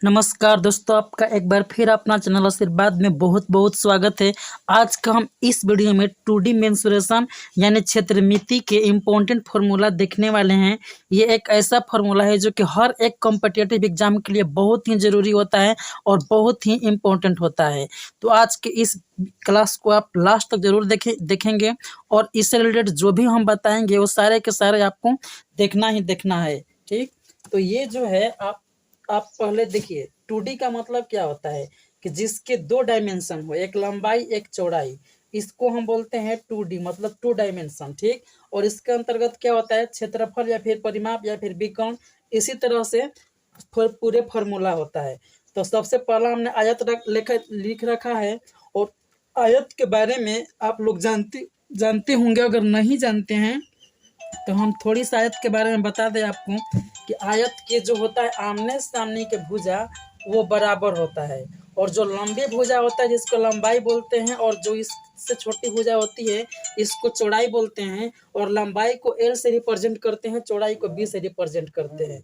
नमस्कार दोस्तों, आपका एक बार फिर अपना चैनल आशीर्वाद में बहुत बहुत स्वागत है। आज का हम इस वीडियो में 2D मेंसुरेशन यानी क्षेत्रमिति के इम्पोर्टेंट फार्मूला देखने वाले हैं। ये एक ऐसा फार्मूला है जो कि हर एक कॉम्पिटिटिव एग्जाम के लिए बहुत ही ज़रूरी होता है और बहुत ही इम्पोर्टेंट होता है। तो आज के इस क्लास को आप लास्ट तक जरूर देखेंगे और इससे रिलेटेड जो भी हम बताएंगे वो सारे के सारे आपको देखना ही देखना है। ठीक, तो ये जो है आप पहले देखिए 2D का मतलब क्या होता है कि जिसके दो डायमेंशन हो, एक लंबाई एक चौड़ाई, इसको हम बोलते हैं 2D मतलब 2 डायमेंशन। ठीक, और इसके अंतर्गत क्या होता है, क्षेत्रफल या फिर परिमाप या फिर विकर्ण, इसी तरह से पूरे फॉर्मूला होता है। तो सबसे पहला हमने आयत लिख रखा है और आयत के बारे में आप लोग जानते होंगे। अगर नहीं जानते हैं तो हम थोड़ी सी आयत के बारे में बता दें आपको कि आयत के जो होता है आमने सामने के भुजा वो बराबर होता है, और जो लंबी भुजा होता है जिसको लंबाई बोलते हैं, और जो इससे छोटी भुजा होती है इसको चौड़ाई बोलते हैं। और लंबाई को L से रिप्रेजेंट करते हैं, चौड़ाई को B से रिप्रेजेंट करते हैं।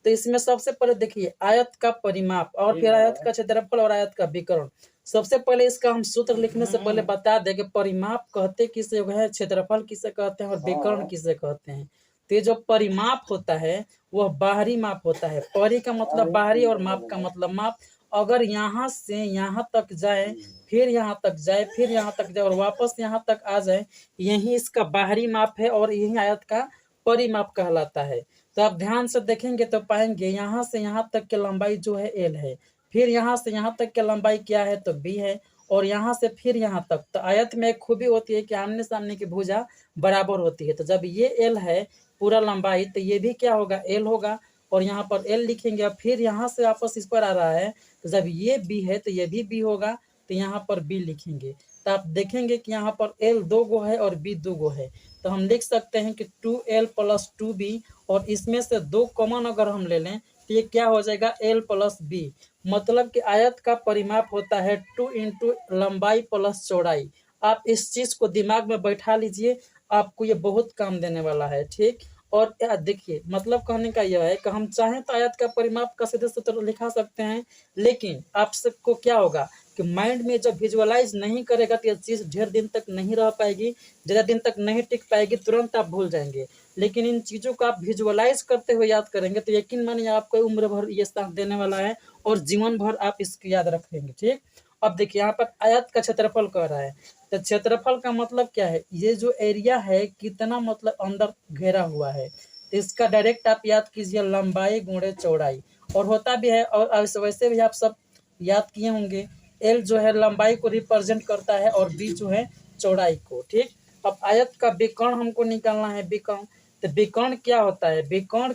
तो इसमें सबसे पहले देखिए आयत का परिमाप, और फिर आयत का क्षेत्रफल और आयत का विकर्ण। सबसे पहले इसका हम सूत्र लिखने से पहले बता दें कि परिमाप कहते किसे है, क्षेत्रफल किसे कहते हैं और विकर्ण किसे कहते हैं। तो ये जो परिमाप होता है वह बाहरी माप होता है। परि का मतलब बाहरी और माप का मतलब माप। अगर यहाँ से यहाँ तक जाए, फिर यहाँ तक जाए, फिर यहाँ तक जाए और वापस यहाँ तक आ जाए, यही इसका बाहरी माप है और यही आयत का परिमाप कहलाता है। तो आप ध्यान से देखेंगे तो पाएंगे यहाँ से यहाँ तक की लंबाई जो है L है, फिर यहाँ से यहाँ तक की लंबाई क्या है तो B है, और यहाँ से फिर यहाँ तक। तो आयत में एक खूबी होती है कि आमने सामने की भुजा बराबर होती है। तो जब ये L है पूरा लंबाई, तो ये भी क्या होगा, L होगा, और यहाँ पर L लिखेंगे। और फिर यहाँ से वापस इस पर आ रहा है, तो जब ये B है तो ये भी B होगा, तो यहाँ पर B लिखेंगे। तो आप देखेंगे कि यहाँ पर L 2 गो है और B 2 गो है, तो हम लिख सकते हैं कि 2L प्लस 2B, और इसमें से 2 कॉमन अगर हम ले लें तो ये क्या हो जाएगा, L प्लस B। मतलब कि आयत का परिमाप होता है 2 इंटू लंबाई प्लस चौड़ाई। आप इस चीज को दिमाग में बैठा लीजिए, आपको ये बहुत काम देने वाला है। ठीक, और देखिए मतलब कहने का यह है कि हम चाहें तो आयत का परिमाप का सीधे सूत्र लिखा सकते हैं, लेकिन आप सबको क्या होगा कि माइंड में जब विजुअलाइज नहीं करेगा तो यह चीज़ ढेर दिन तक नहीं रह पाएगी, ज़्यादा दिन तक नहीं टिक पाएगी, तुरंत आप भूल जाएंगे। लेकिन इन चीज़ों को आप विजुअलाइज करते हुए याद करेंगे तो यकीन मानिए आपको उम्र भर ये साथ देने वाला है और जीवन भर आप इसको याद रखेंगे। ठीक, अब देखिए यहाँ पर आयत का क्षेत्रफल कह रहा है, तो क्षेत्रफल का मतलब क्या है, ये जो एरिया है कितना मतलब अंदर घेरा हुआ है। तो इसका डायरेक्ट आप याद कीजिए लंबाई गुणे चौड़ाई, और होता भी है। और वैसे भी आप सब याद किए होंगे, L जो है लंबाई को रिप्रेजेंट करता है और B जो है चौड़ाई को। ठीक, अब आयत का विकर्ण हमको निकालना है। विकर्ण, तो विकर्ण क्या होता है, विकर्ण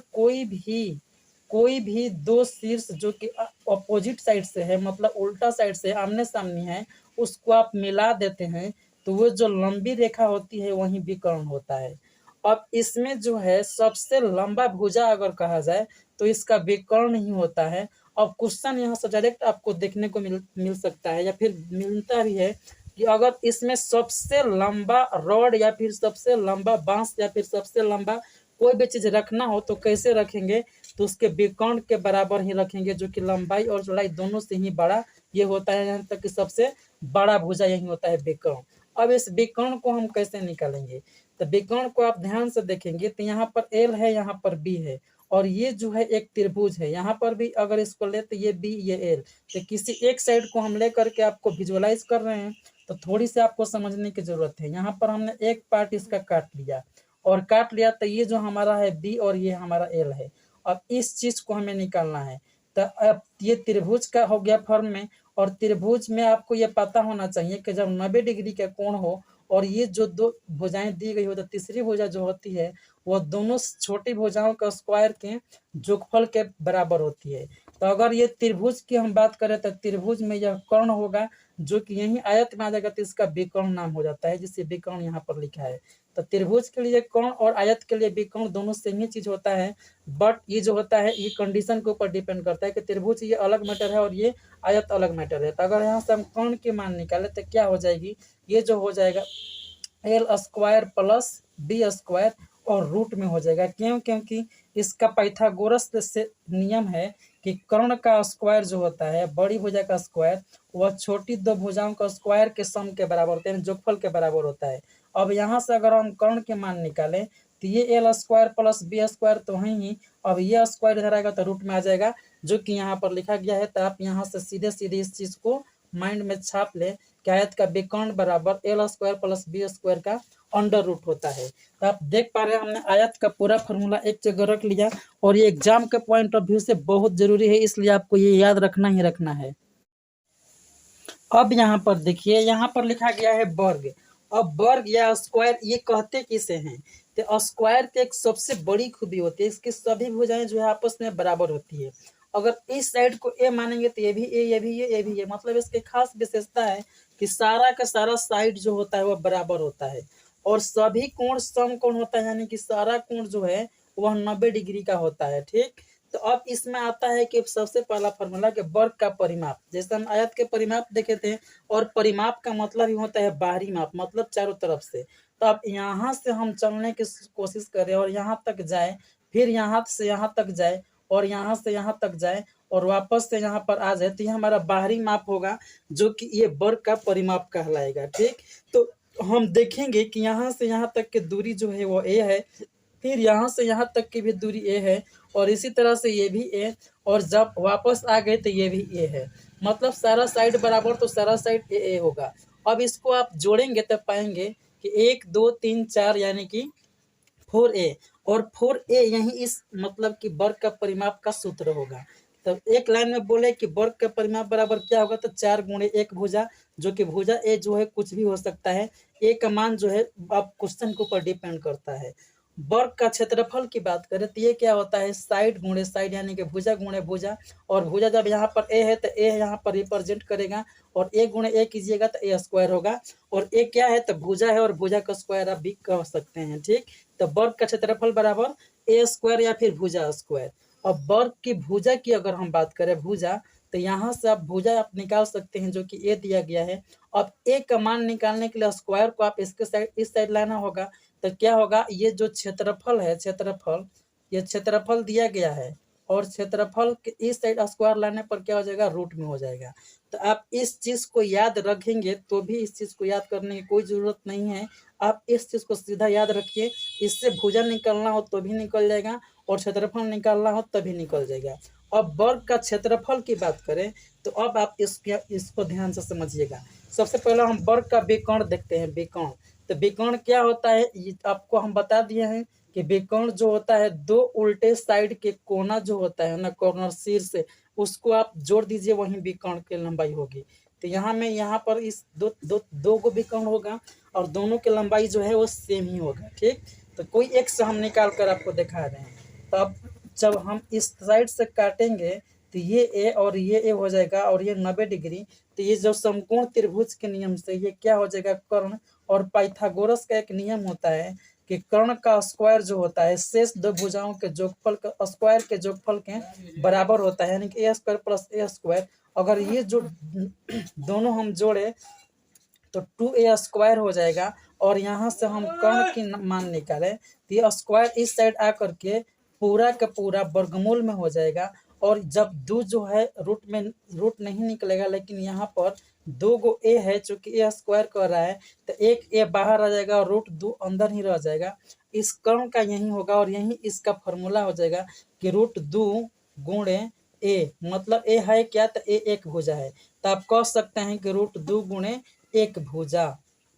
कोई भी दो शीर्ष जो कि अपोजिट साइड से है, मतलब उल्टा साइड से आमने सामने है, उसको आप मिला देते हैं तो वो जो लंबी रेखा होती है वही विकर्ण होता है। अब इसमें जो है सबसे लंबा भुजा अगर कहा जाए तो इसका विकर्ण ही होता है। अब क्वेश्चन यहाँ से डायरेक्ट आपको देखने को मिल सकता है या फिर मिलता भी है कि अगर इसमें सबसे लंबा रॉड या फिर सबसे लंबा बांस या फिर सबसे लंबा कोई भी चीज रखना हो तो कैसे रखेंगे, तो उसके विकर्ण के बराबर ही रखेंगे, जो कि लंबाई और चौड़ाई दोनों से ही बड़ा ये होता है। यहाँ तक कि सबसे बड़ा भुजा यही होता है विकर्ण। अब इस विकर्ण को हम कैसे निकालेंगे, तो विकर्ण को आप ध्यान से देखेंगे तो यहाँ पर L है, यहाँ पर B है, और ये जो है एक त्रिभुज है, यहाँ पर भी अगर इसको ले तो ये B ये L। तो किसी एक साइड को हम लेकर के आपको विजुअलाइज कर रहे हैं तो थोड़ी सी आपको समझने की जरूरत है। यहाँ पर हमने एक पार्ट इसका काट लिया तो ये जो हमारा है B और ये हमारा L है। अब इस चीज को हमें निकालना है। तो अब ये त्रिभुज का हो गया फॉर्म में, और त्रिभुज में आपको ये पता होना चाहिए कि जब 90 डिग्री का कोण हो और ये जो दो भुजाएं दी गई हो तो तीसरी भुजा जो होती है वह दोनों छोटी भुजाओं का स्क्वायर के जोगफल के बराबर होती है। तो अगर ये त्रिभुज की हम बात करें तो त्रिभुज में यह कर्ण होगा जो कि यही आयत में आ जाएगा, तो इसका विकर्ण नाम हो जाता है, जिससे विकर्ण यहाँ पर लिखा है। तो त्रिभुज के लिए कर्ण और आयत के लिए विकर्ण दोनों सेम ही चीज होता है, बट ये जो होता है ये कंडीशन के ऊपर डिपेंड करता है कि त्रिभुज ये अलग मैटर है और ये आयत अलग मैटर है। तो अगर यहाँ से हम कर्ण की मान निकाले तो क्या हो जाएगी, ये जो हो जाएगा L square plus B square और रूट में हो जाएगा। क्यों, क्योंकि इसका पाइथागोरस से नियम है कि कर्ण का स्क्वायर जो होता है, बड़ी भुजा का स्क्वायर, वह छोटी दो भुजाओं का स्क्वायर के सम के बराबर होते हैं, जोगफल के बराबर होता है। अब यहाँ से अगर हम कर्ण के मान निकालें तो ये L square plus B square तो है ही, अब ये स्क्वायर इधर आएगा तो रूट में आ जाएगा, जो कि यहाँ पर लिखा गया है। तो आप यहाँ से सीधे सीधे इस चीज को माइंड में छाप ले कि आयत का विकर्ण बराबर L square plus B square का अंडर रूट होता है। तो आप देख पा रहे हैं हमने आयत का पूरा फॉर्मूला एक जगह रख लिया, और ये एग्जाम के पॉइंट ऑफ व्यू से बहुत जरूरी है, इसलिए आपको ये याद रखना ही रखना है। अब यहाँ पर देखिए, यहाँ पर लिखा गया है वर्ग। अब वर्ग या स्क्वायर ये कहते किसे हैं? तो स्क्वायर की एक सबसे बड़ी खूबी होती है, इसकी सभी भुजाएं जो है आपस में बराबर होती है। अगर इस साइड को ए मानेंगे तो ये भी ए, ये भी ये भी ये, मतलब इसकी खास विशेषता है कि सारा का सारा साइड जो होता है वह बराबर होता है, और सभी कोण समकोण होता है, यानी कि सारा कोण जो है वह 90 डिग्री का होता है। ठीक, तो अब इसमें आता है कि सबसे पहला फॉर्मूला कि वर्ग का परिमाप, जैसे हम आयत के परिमाप देखे थे, और परिमाप का मतलब ही होता है बाहरी माप, मतलब चारों तरफ से। तो अब यहाँ से हम चलने की कोशिश करें और यहाँ तक जाए, फिर यहाँ से यहाँ तक जाए, और यहाँ से यहाँ तक जाए, और वापस से यहाँ पर आ जाए, तो ये हमारा बाहरी माप होगा, जो कि ये वर्ग का परिमाप कहलाएगा। ठीक, तो हम देखेंगे कि यहाँ से यहाँ तक की दूरी जो है वो ए है, फिर यहाँ से यहाँ तक की भी दूरी ए है, और इसी तरह से ये भी ए, और जब वापस आ गए तो ये भी ए है, मतलब सारा साइड बराबर, तो सारा साइड ए होगा। अब इसको आप जोड़ेंगे तब पाएंगे कि 1 2 3 4 यानी कि 4a, और 4a यही इस मतलब कि वर्ग का परिमाप का सूत्र होगा। तो एक लाइन में बोले कि वर्ग का परिमाप बराबर क्या होगा, तो 4 गुणे 1 भुजा, जो कि भुजा ए जो है कुछ भी हो सकता है, ए का मान जो है आप क्वेश्चन के ऊपर डिपेंड करता है। वर्ग का क्षेत्रफल की बात करें तो ये क्या होता है, साइड गुणे साइड, यानी कि भुजा गुणे भुजा, और भुजा जब यहाँ पर ए है तो ए यहाँ पर रिप्रेजेंट करेगा, और ए गुणे ए कीजिएगा तो ए स्क्वायर होगा, और ए क्या है तो भुजा है, और भुजा का स्क्वायर आप भी कह सकते हैं। ठीक, तो वर्ग का क्षेत्रफल बराबर ए स्क्वायर या फिर भुजा स्क्वायर। अब वर्ग की भुजा की अगर हम बात करें, भुजा, तो यहाँ से आप भुजा आप निकाल सकते हैं, जो कि ए दिया गया है। अब ए का मान निकालने के लिए स्क्वायर को आप इसके साइड इस साइड लाना होगा, तो क्या होगा, ये जो क्षेत्रफल है, क्षेत्रफल, ये क्षेत्रफल दिया गया है, और क्षेत्रफल के इस साइड स्क्वायर लाने पर क्या हो जाएगा, रूट में हो जाएगा। तो आप इस चीज को याद रखेंगे, तो भी इस चीज को याद करने की कोई जरूरत नहीं है, आप इस चीज को सीधा याद रखिए, इससे भुजा निकलना हो तो भी निकल जाएगा, और क्षेत्रफल निकालना हो तभी निकल जाएगा। अब वर्ग का क्षेत्रफल की बात करें तो अब आप इसको ध्यान से समझिएगा। सबसे पहले हम वर्ग का विकर्ण देखते हैं, विकर्ण। तो विकर्ण क्या होता है, ये आपको हम बता दिए हैं कि विकर्ण जो होता है, दो उल्टे साइड के कोना जो होता है ना, कॉर्नर शीर्ष से, उसको आप जोड़ दीजिए, वही विकर्ण की लंबाई होगी। तो यहाँ पर इस दो को विकर्ण होगा, और दोनों की लंबाई जो है वो सेम ही होगा। ठीक, तो कोई एक से हम निकाल कर आपको दिखा रहे हैं। तो अब जब हम इस साइड से काटेंगे तो ये ए और ये ए हो जाएगा, और ये 90 डिग्री। तो ये जो समकोण त्रिभुज के नियम से ये क्या हो जाएगा, कर्ण। और पाइथागोरस का एक नियम होता है कि कर्ण का स्क्वायर जो होता है शेष दो भुजाओं के जोगफल का स्क्वायर के जोगफल के बराबर होता है, यानी कि ए स्क्वायर प्लस ए स्क्वायर। अगर ये जो दोनों हम जोड़े तो 2a स्क्वायर हो जाएगा, और यहाँ से हम कर्ण की मान निकालें तो ये स्क्वायर इस साइड आकर के पूरा का पूरा वर्गमूल में हो जाएगा, और जब दो जो है रूट नहीं निकलेगा, लेकिन यहाँ पर दो गो ए है, चूंकि ए स्क्वायर कर रहा है, तो एक ए बाहर आ जाएगा और रूट दो अंदर ही रह जाएगा। इस कर्ण का यही होगा, और यही इसका फॉर्मूला हो जाएगा कि रूट 2 गुणे ए, मतलब ए है क्या, तो ए एक भुजा है, तो आप कह सकते हैं कि रूट 2 गुणे एक भुजा,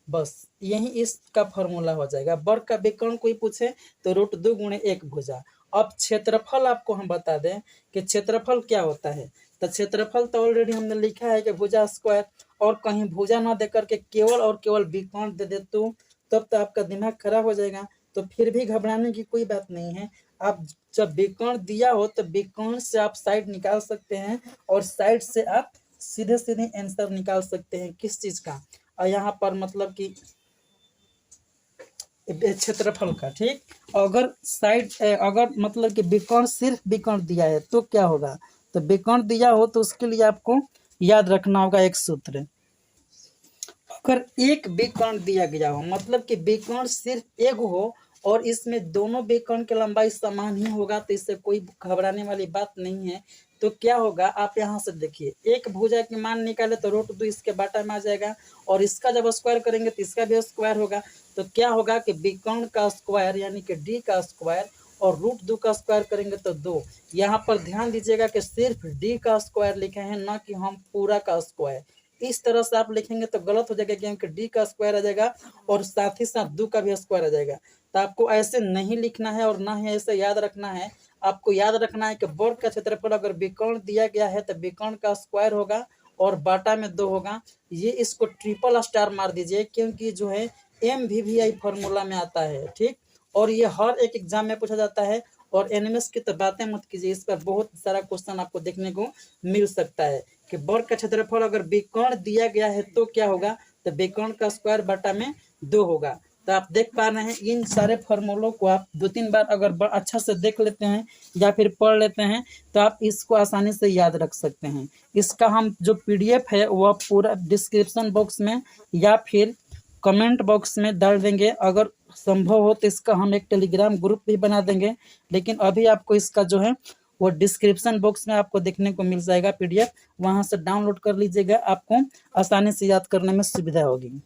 बस यही इसका फॉर्मूला हो जाएगा। वर्ग का विकर्ण कोई पूछे तो रूट 2 गुणे एक भुजा। अब क्षेत्रफल आपको हम बता दें कि क्षेत्रफल क्या होता है। तो क्षेत्रफल तो ऑलरेडी हमने लिखा है कि भुजा स्क्वायर, और कहीं भुजा ना देकर के केवल और केवल विकर्ण दे दे तो तब तो आपका दिमाग खराब हो जाएगा। तो फिर भी घबराने की कोई बात नहीं है, आप जब विकर्ण दिया हो तो विकर्ण से आप साइड निकाल सकते हैं, और साइड से आप सीधे सीधे आंसर निकाल सकते हैं किस चीज का, और यहाँ पर मतलब कि क्षेत्रफल का। ठीक, अगर साइड अगर मतलब कि विकर्ण सिर्फ विकर्ण दिया है तो क्या होगा, तो विकर्ण दिया हो तो उसके लिए आपको याद रखना होगा एक सूत्र। अगर एक विकर्ण दिया गया हो, मतलब कि विकर्ण सिर्फ एक हो और इसमें दोनों विकर्ण की लंबाई समान ही होगा, तो इससे कोई घबराने वाली बात नहीं है। तो क्या होगा, आप यहाँ से देखिए, एक भुजा की मान निकाले तो √2 इसके बाटा में आ जाएगा, और इसका जब स्क्वायर करेंगे तो इसका भी स्क्वायर होगा। तो क्या होगा कि विकर्ण का स्क्वायर यानी कि डी का स्क्वायर और √2 का स्क्वायर करेंगे तो 2। यहाँ पर ध्यान दीजिएगा कि सिर्फ डी का स्क्वायर लिखे हैं, ना कि हम पूरा का स्क्वायर। इस तरह से आप लिखेंगे तो गलत हो जाएगा, क्योंकि डी का स्क्वायर आ जाएगा और साथ ही साथ 2 का भी स्क्वायर आ जाएगा। तो आपको ऐसे नहीं लिखना है और ना ही ऐसे याद रखना है। आपको याद रखना है कि वर्ग का क्षेत्रफल अगर विकर्ण दिया गया है तो विकर्ण का स्क्वायर होगा और बाटा में 2 होगा। ये इसको ट्रिपल स्टार मार दीजिए, क्योंकि जो है MVVI फॉर्मूला में आता है, ठीक। और ये हर एक एग्जाम में पूछा जाता है। और एनिमस की तो बातें मत कीजिए, इस पर बहुत सारा क्वेश्चन आपको देखने को मिल सकता है कि वर्ग का क्षेत्रफल अगर विकर्ण दिया गया है तो क्या होगा, तो विकर्ण का स्क्वायर बाटा में 2 होगा। तो आप देख पा रहे हैं, इन सारे फॉर्मूलों को आप 2-3 बार अगर अच्छा से देख लेते हैं या फिर पढ़ लेते हैं तो आप इसको आसानी से याद रख सकते हैं। इसका हम जो PDF है वह पूरा डिस्क्रिप्शन बॉक्स में या फिर कमेंट बॉक्स में डाल देंगे। अगर संभव हो तो इसका हम एक टेलीग्राम ग्रुप भी बना देंगे, लेकिन अभी आपको इसका जो है वो डिस्क्रिप्शन बॉक्स में आपको देखने को मिल जाएगा PDF, वहां से डाउनलोड कर लीजिएगा, आपको आसानी से याद करने में सुविधा होगी।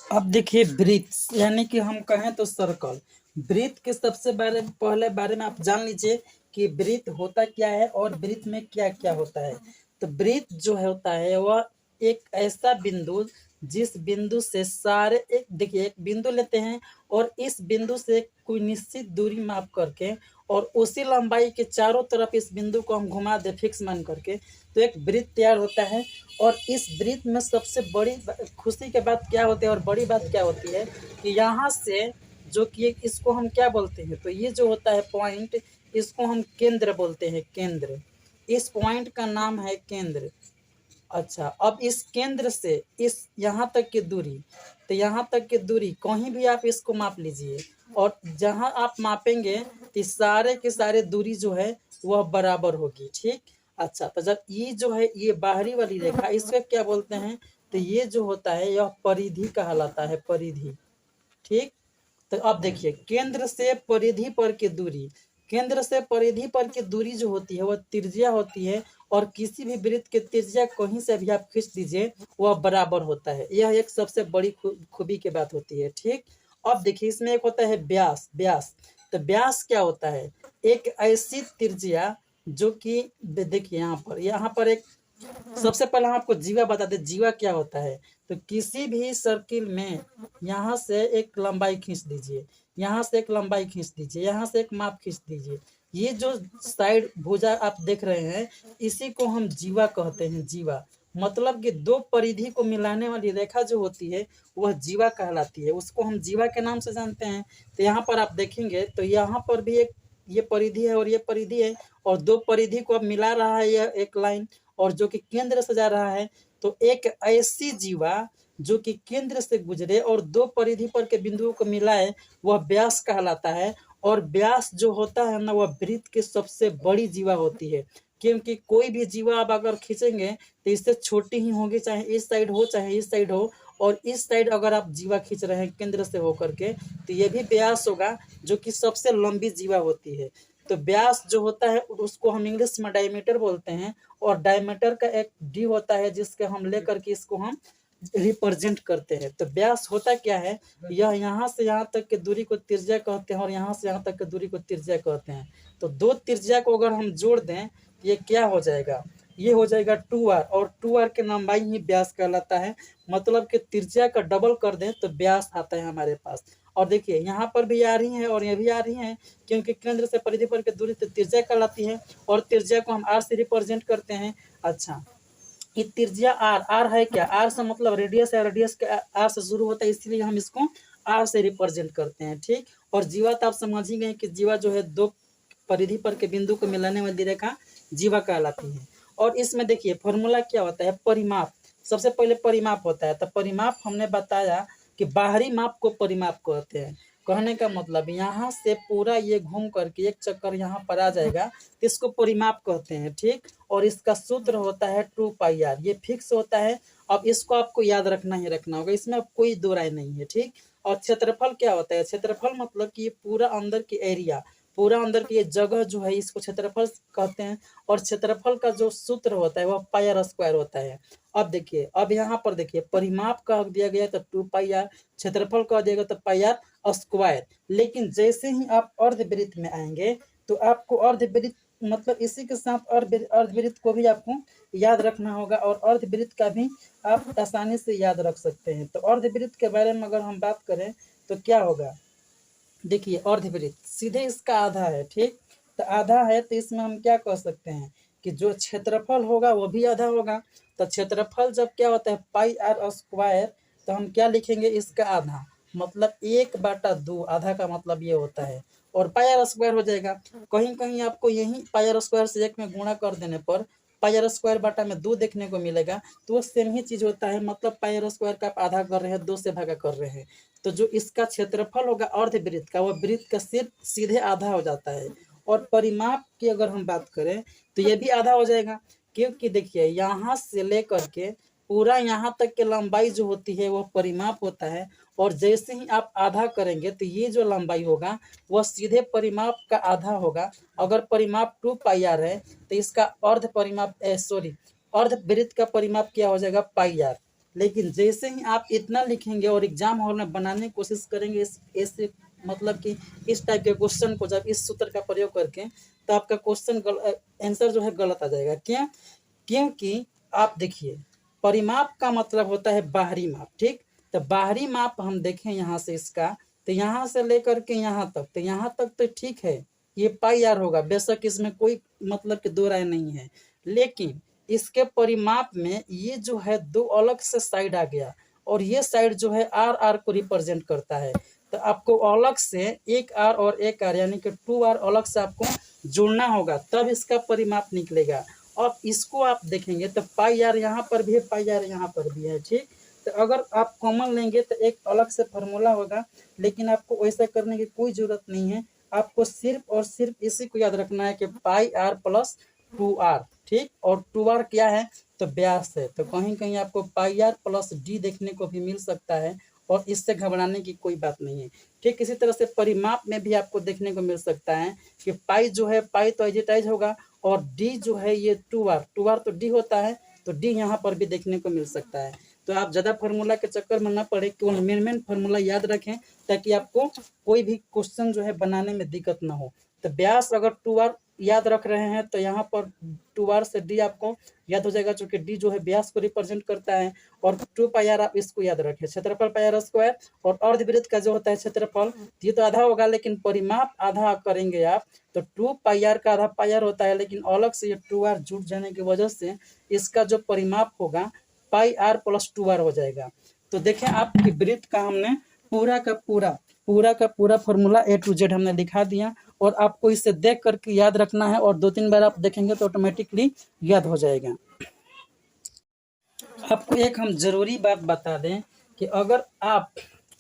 अब देखिए वृत्त यानी कि हम कहें तो सर्कल। वृत्त के सबसे पहले बारे में आप जान लीजिए कि वृत्त होता क्या है और वृत्त में क्या क्या होता है। तो वृत्त जो होता है वह एक ऐसा बिंदु जिस बिंदु से सारे, एक देखिए एक बिंदु लेते हैं और इस बिंदु से कोई निश्चित दूरी माप करके और उसी लंबाई के चारों तरफ इस बिंदु को हम घुमा दे फिक्स मान करके, तो एक वृत्त तैयार होता है। और इस वृत्त में सबसे बड़ी खुशी की बात क्या होती है और बड़ी बात क्या होती है कि यहाँ से जो कि इसको हम क्या बोलते हैं, तो ये जो होता है पॉइंट, इसको हम केंद्र बोलते हैं, केंद्र। इस पॉइंट का नाम है केंद्र। अच्छा, अब इस केंद्र से इस यहाँ तक की दूरी, तो यहाँ तक की दूरी कहीं भी आप इसको माप लीजिए और जहाँ आप मापेंगे तो सारे के सारे दूरी जो है वह बराबर होगी, ठीक। अच्छा, तो जब ये जो है ये बाहरी वाली रेखा, इसको क्या बोलते हैं, तो ये जो होता है यह परिधि कहलाता है, परिधि, ठीक। तो अब देखिए केंद्र से परिधि पर की दूरी, केंद्र से परिधि पर की दूरी जो होती है वह त्रिज्या होती है, और किसी भी वृत्त के त्रिज्या कहीं से भी आप खींच दीजिए वह बराबर होता है। यह एक सबसे बड़ी खूबी की बात होती है, ठीक। अब देखिए इसमें एक होता है व्यास। व्यास, तो व्यास क्या होता है, एक ऐसी त्रिज्या जो कि देखिए यहाँ पर एक, सबसे पहले हम आपको जीवा बता दें, जीवा क्या होता है। तो किसी भी सर्किल में यहाँ से एक लंबाई खींच दीजिए, यहाँ से एक लंबाई खींच दीजिए, यहाँ से एक माप खींच दीजिए। ये जो साइड भुजा आप देख रहे हैं इसी को हम जीवा कहते हैं, जीवा। मतलब कि दो परिधि को मिलाने वाली रेखा जो होती है वह जीवा कहलाती है, उसको हम जीवा के नाम से जानते हैं। तो यहाँ पर आप देखेंगे तो यहाँ पर भी एक ये परिधि है और ये परिधि है, और दो परिधि को अब मिला रहा है यह एक लाइन, और जो कि केंद्र से जा रहा है। तो एक ऐसी जीवा जो कि केंद्र से गुजरे और दो परिधि पर के बिंदुओं को मिलाए वह व्यास कहलाता है। और व्यास जो होता है ना वह वृत्त की सबसे बड़ी जीवा होती है, क्योंकि कोई भी जीवा आप अगर खींचेंगे तो इससे छोटी ही होगी, चाहे इस साइड हो चाहे इस साइड हो। और इस साइड अगर आप जीवा खींच रहे हैं केंद्र से होकर के तो ये भी व्यास होगा, जो कि सबसे लंबी जीवा होती है। तो व्यास जो होता है उसको हम इंग्लिश में डायमीटर बोलते हैं, और डायमीटर का एक डी होता है जिसके हम लेकर के इसको हम रिप्रेजेंट करते हैं। तो व्यास होता क्या है, यह यहाँ से यहाँ तक के दूरी को त्रिज्या कहते हैं और यहाँ से यहाँ तक के दूरी को त्रिज्या कहते हैं। तो दो त्रिज्या को अगर हम जोड़ दें ये क्या हो जाएगा, ये हो जाएगा 2r, और 2r के लंबाई ही व्यास कहलाता है। मतलब कि त्रिज्या का डबल कर दें तो व्यास आता है हमारे पास। और देखिए यहाँ पर भी आ रही है और ये भी आ रही है, क्योंकि केंद्र से परिधि पर की दूरी तो त्रिज्या कहलाती है, और त्रिज्या को हम r से रिप्रेजेंट करते हैं। अच्छा, ये त्रिज्या आर, आर है क्या, आर से मतलब रेडियस है, रेडियस का आर से शुरू होता है, इसलिए हम इसको आर से रिप्रेजेंट करते हैं, ठीक। और जीवा तो आप समझ ही गए कि जीवा जो है दो परिधि पर के बिंदु को मिलाने वाली रेखा जीवा कहलाती है। और इसमें देखिए फॉर्मूला क्या होता है, परिमाप। सबसे पहले परिमाप होता है, तो परिमाप हमने बताया कि बाहरी माप को परिमाप कहते हैं। कहने का मतलब यहाँ से पूरा ये घूम करके एक चक्कर यहाँ पर आ जाएगा तो इसको परिमाप कहते हैं, ठीक। और इसका सूत्र होता है 2πr, ये फिक्स होता है। अब इसको आपको याद रखना ही रखना होगा, इसमें अब कोई दो राय नहीं है, ठीक। और क्षेत्रफल क्या होता है, क्षेत्रफल मतलब कि पूरा अंदर की एरिया, पूरा अंदर की ये जगह जो है इसको क्षेत्रफल कहते हैं। और क्षेत्रफल का जो सूत्र होता है वह पाई आर स्क्वायर होता है। अब देखिए, अब यहाँ पर देखिए परिमाप कह दिया गया तो 2 पाई आर, क्षेत्रफल कह दिया गया तो पाई आर स्क्वायर। लेकिन जैसे ही आप अर्धवृत्त में आएंगे तो आपको अर्धवृत्त मतलब इसी के साथ अर्धवृत्त को भी आपको याद रखना होगा, और अर्धवृत्त का भी आप आसानी से याद रख सकते हैं। तो अर्धवृत्त के बारे में अगर हम बात करें तो क्या होगा, देखिए अर्धवृत्त सीधे इसका आधा है, ठीक। तो आधा है तो इसमें हम क्या कह सकते हैं कि जो क्षेत्रफल होगा वो भी आधा होगा। तो क्षेत्रफल जब क्या होता है पाई आर स्क्वायर, तो हम क्या लिखेंगे इसका आधा, मतलब 1/2, आधा का मतलब ये होता है। और पाई आर स्क्वायर हो जाएगा, कहीं कहीं आपको यही पाई आर स्क्वायर से 1 में गुणा कर देने पर पाई आर स्क्वायर बटा में 2 देखने को मिलेगा। तो वो सेम ही चीज होता है, मतलब पाई आर स्क्वायर का आप आधा कर रहे हैं, 2 से भागा कर रहे हैं। तो जो इसका क्षेत्रफल होगा अर्धवृत्त का, वह वृत्त का सिर्फ सीधे आधा हो जाता है। और परिमाप की अगर हम बात करें तो ये भी आधा हो जाएगा, क्योंकि देखिए यहाँ से लेकर के पूरा यहाँ तक की लंबाई जो होती है वह परिमाप होता है। और जैसे ही आप आधा करेंगे तो ये जो लंबाई होगा वह सीधे परिमाप का आधा होगा। अगर परिमाप 2 पाई आर है तो इसका अर्ध परिमाप अर्धवृत्त का परिमाप क्या हो जाएगा पाई आर। लेकिन जैसे ही आप इतना लिखेंगे और एग्जाम हॉल में बनाने की कोशिश करेंगे ऐसे मतलब कि इस टाइप के क्वेश्चन को जब इस सूत्र का प्रयोग करके, तो आपका क्वेश्चन आंसर जो है गलत आ जाएगा। क्यों? क्योंकि आप देखिए परिमाप का मतलब होता है बाहरी माप, ठीक। तो बाहरी माप हम देखें यहाँ से इसका, तो यहाँ से लेकर के यहाँ तक, तो यहाँ तक तो ठीक है ये पाई आर होगा, बेशक इसमें कोई मतलब कि दो राय नहीं है। लेकिन इसके परिमाप में ये जो है 2 अलग से साइड आ गया, और ये साइड जो है आर आर को रिप्रेजेंट करता है। तो आपको अलग से एक आर और एक आर यानी कि 2 आर अलग से आपको जोड़ना होगा, तब इसका परिमाप निकलेगा। अब इसको आप देखेंगे तो पाई आर यहाँ पर भी है, पाई आर यहाँ पर भी है, ठीक। तो अगर आप कॉमन लेंगे तो एक अलग से फार्मूला होगा, लेकिन आपको वैसा करने की कोई जरूरत नहीं है। आपको सिर्फ और सिर्फ इसी को याद रखना है कि पाई आर प्लस 2 आर, ठीक। और 2 आर क्या है तो व्यास है। तो कहीं कहीं आपको पाई आर प्लस डी देखने को भी मिल सकता है, और इससे घबराने की कोई बात नहीं है। ठीक इसी तरह से परिमाप में भी आपको देखने को मिल सकता है कि पाई जो है पाई तो एजिटाइज होगा, और डी जो है ये 2 आर तो डी होता है, तो डी यहाँ पर भी देखने को मिल सकता है। तो आप ज़्यादा फार्मूला के चक्कर में ना पड़े, केवल मेन फार्मूला याद रखें ताकि आपको कोई भी क्वेश्चन जो है बनाने में दिक्कत ना हो। तो व्यास अगर 2 आर याद रख रहे हैं तो यहाँ पर 2 आर से डी आपको याद हो जाएगा, क्योंकि डी जो है व्यास को रिप्रेजेंट करता है। और 2 पाई आर आप इसको याद रखें, क्षेत्रफल पाई आर स्क्वायर। और अर्धवृत्त का जो होता है क्षेत्रफल ये तो आधा होगा, लेकिन परिमाप आधा करेंगे आप तो 2 पाई आर का आधा पाई आर होता है, लेकिन अलग से ये 2 आर जुड़ जाने की वजह से इसका जो परिमाप होगा पाई आर प्लस 2 आर हो जाएगा। तो देखें आपकी वृत्त का हमने पूरा का पूरा फॉर्मूला ए टू जेड हमने लिखा दिया, और आपको इसे देख करके याद रखना है, और 2-3 बार आप देखेंगे तो ऑटोमेटिकली याद हो जाएगा। आपको एक हम जरूरी बात बता दें कि अगर आप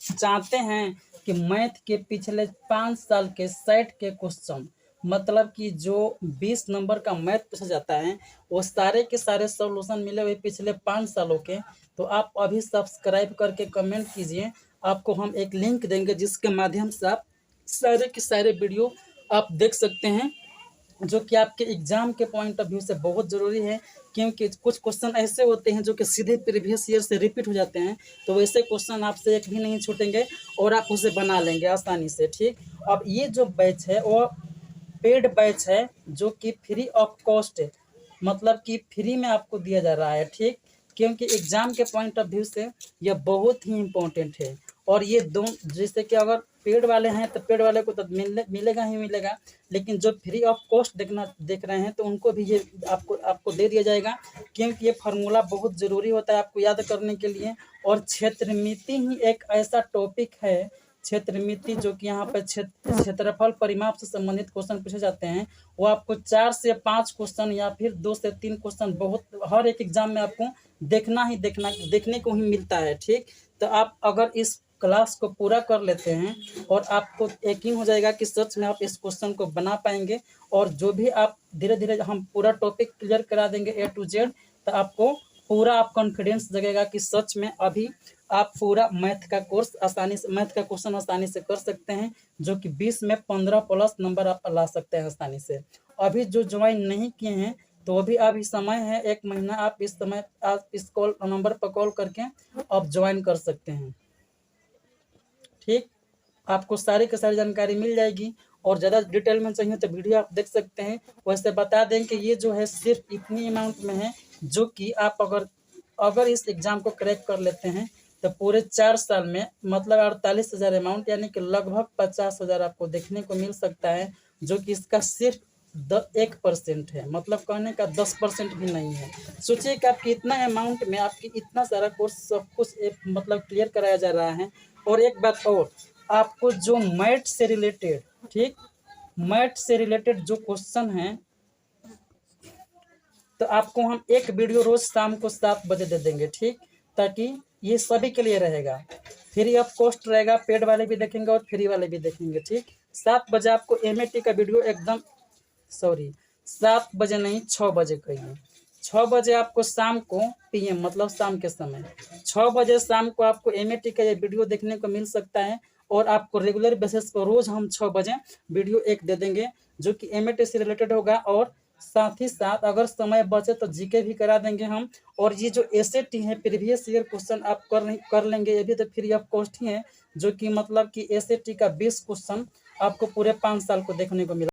चाहते हैं कि मैथ के पिछले 5 साल के सेट के क्वेश्चन, मतलब कि जो 20 नंबर का मैथ पूछा जाता है वो सारे के सारे सॉल्यूशन मिले हुए पिछले 5 सालों के, तो आप अभी सब्सक्राइब करके कमेंट कीजिए। आपको हम एक लिंक देंगे जिसके माध्यम से आप सारे के सारे वीडियो आप देख सकते हैं, जो कि आपके एग्जाम के पॉइंट ऑफ व्यू से बहुत ज़रूरी है। क्योंकि कुछ क्वेश्चन ऐसे होते हैं जो कि सीधे प्रीवियस ईयर से रिपीट हो जाते हैं, तो वैसे क्वेश्चन आपसे एक भी नहीं छूटेंगे और आप उसे बना लेंगे आसानी से, ठीक। अब ये जो बैच है वो पेड बैच है, जो कि फ्री ऑफ कॉस्ट है, मतलब कि फ्री में आपको दिया जा रहा है, ठीक। क्योंकि एग्जाम के पॉइंट ऑफ व्यू से यह बहुत ही इम्पोर्टेंट है। और ये दो जैसे कि अगर पेड वाले हैं तो पेड वाले को तो मिलेगा ही मिलेगा, लेकिन जो फ्री ऑफ कॉस्ट देख रहे हैं तो उनको भी ये आपको दे दिया जाएगा, क्योंकि ये फार्मूला बहुत ज़रूरी होता है आपको याद करने के लिए। और क्षेत्रमिति ही एक ऐसा टॉपिक है, क्षेत्रमिति, जो कि यहाँ पर क्षेत्रफल परिमाप से संबंधित क्वेश्चन पूछे जाते हैं। वो आपको 4 से 5 क्वेश्चन या फिर 2 से 3 क्वेश्चन बहुत हर एक एग्जाम में आपको देखने को ही मिलता है, ठीक। तो आप अगर इस क्लास को पूरा कर लेते हैं और आपको यकीन हो जाएगा कि सच में आप इस क्वेश्चन को बना पाएंगे, और जो भी आप धीरे धीरे हम पूरा टॉपिक क्लियर करा देंगे ए टू जेड, तो आपको पूरा आप कॉन्फिडेंस जगेगा कि सच में अभी आप पूरा मैथ का कोर्स आसानी से, मैथ का क्वेश्चन आसानी से कर सकते हैं, जो कि 20 में 15 प्लस नंबर आप ला सकते हैं आसानी से। अभी जो ज्वाइन नहीं किए हैं तो अभी अभी समय है, 1 महीना आप इस समय आप इस कॉल नंबर पर कॉल करके आप ज्वाइन कर सकते हैं। ठीक, आपको सारी की सारी जानकारी मिल जाएगी, और ज़्यादा डिटेल में चाहिए तो वीडियो आप देख सकते हैं। वैसे बता दें कि ये जो है सिर्फ इतनी अमाउंट में है, जो कि आप अगर इस एग्ज़ाम को क्रैक कर लेते हैं तो पूरे 4 साल में मतलब 48,000 अमाउंट, यानी कि लगभग 50,000 आपको देखने को मिल सकता है, जो कि इसका सिर्फ 1% है, मतलब कहने का 10% भी नहीं है। सोचिए कि आपकी इतना अमाउंट में आपकी इतना सारा कोर्स सब कुछ मतलब क्लियर कराया जा रहा है। और एक बात और, आपको जो मैथ से रिलेटेड, ठीक, मैथ से रिलेटेड जो क्वेश्चन हैं, तो आपको हम एक वीडियो रोज शाम को 7 बजे दे देंगे, ठीक, ताकि ये सभी के लिए रहेगा, फ्री ऑफ कॉस्ट रहेगा। पेड वाले भी देखेंगे और फ्री वाले भी देखेंगे, ठीक। 7 बजे आपको एमएटी का वीडियो एकदम, सॉरी 7 बजे नहीं 6 बजे कहिए, 6 बजे आपको शाम को पीएम मतलब शाम के समय 6 बजे शाम को आपको एमएटी का ये वीडियो देखने को मिल सकता है। और आपको रेगुलर बेसिस पर रोज हम 6 बजे वीडियो एक दे देंगे, जो कि एमएटी से रिलेटेड होगा। और साथ ही साथ अगर समय बचे तो जीके भी करा देंगे हम। और ये जो एसएटी है, प्रीवियस ईयर क्वेश्चन आप कर लेंगे, ये भी तो फ्री ऑफ कॉस्ट ही है, जो कि मतलब कि एसएटी का 20 क्वेश्चन आपको पूरे 5 साल को देखने को मिला।